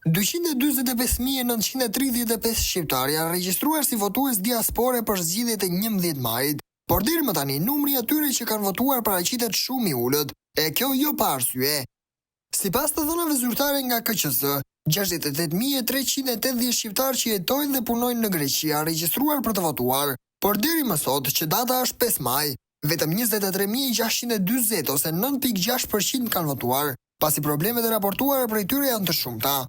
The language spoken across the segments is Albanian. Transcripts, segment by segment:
245.935 shqiptar janë regjistruar si votues diaspore për zgjedhjet e 11 majit, por deri më tani numri atyre që kanë votuar paraqitet shumë i ulët, e kjo jo pa arsye. Sipas të dhënave zyrtare nga KQZ, 68.380 shqiptar që jetojnë dhe punojnë në Greqi janë regjistruar për të votuar, por deri më sot, që data është 5 maj, vetëm 23.640 ose 9.6% kanë votuar, pasi problemet e raportuara prej tyre janë të shumta.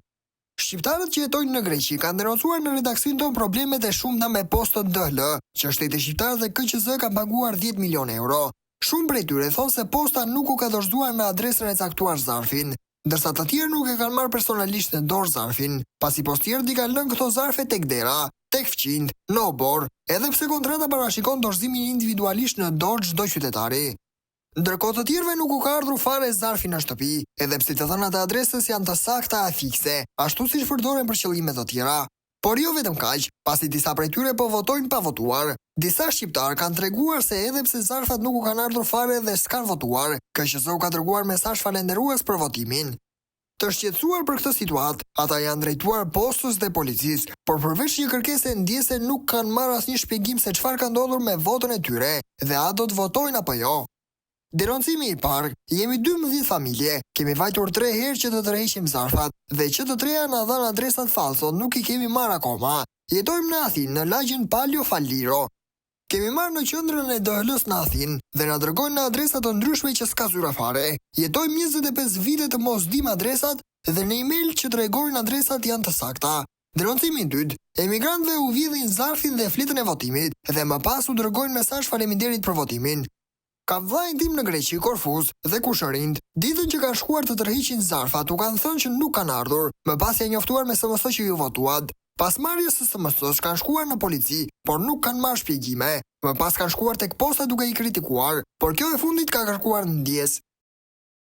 Shqiptarët që jetojnë në Greqi kanë denoncuar në redaksin tonë problemet e shumta me postën DHL, që shteti shqiptar dhe KQZ kanë paguar 10 milion euro. Shumë prej tyre thonë se posta nuk u ka dorëzuar në adresën e caktuar zarfin, ndërsa të tjerë nuk e kanë marrë personalisht në dorë zarfin, pasi postierët i kanë lënë këto zarfe tek dera, tek fqind, në obor, edhe pse kontrata parashikon dorëzimin individualisht në dorë çdo qytetari. Ndërkohë të tjerëve nuk u ka ardhur fare zarfi në shtëpi, edhe pse të dhënat e adresës janë të sakta e fikse, ashtu siç përdoren për qëllime të tjera. Por jo vetëm kaq, pasi disa prej tyre po votojnë pa votuar. Disa shqiptar kanë treguar se edhe pse zarfat nuk u kanë ardhur fare dhe s'kan votuar, KQZ u ka dërguar mesazh falënderues për votimin. Të shqetësuar për këtë situatë, ata janë drejtuar postës dhe policisë, por përveç një kërkese ndjese nuk kanë marrë asnjë shpjegim se çfarë ka ndodhur me votën e tyre dhe a do të votojnë apo jo. Denoncimi i parë, jemi 12 familje, kemi vajtur 3 herë që të tërheqim zarfat, dhe që të treja na dhanë adresat falso, nuk i kemi marrë akoma. Jetojmë në Athinë, në lagjen Palio Falliro. Kemi marrë në qendrën e DHL-s në Athinë dhe na dërgojnë në adresa të ndryshme që s'ka zyra fare. Jetojmë 25 vite të mos dim adresat dhe në email që tregojnë adresat janë të sakta. Denoncimi i dytë, emigrantëve u vidhin zarfin dhe fletën e votimit dhe më pas u dërgojnë mesazh faleminderit për votimin. Ka vllajën tim në Greqi, Korfuz dhe Kushërind, ditën që kanë shkuar të tërhiqin zarfat, u kanë thënë që nuk kanë ardhur, më pas janë njoftuar me SMS që ju votuat. Pas marrjes së SMS-s kanë shkuar në polici, por nuk kanë marrë shpjegime. Më pas kanë shkuar tek posta duke i kritikuar, por kjo e fundit ka kërkuar ndjes.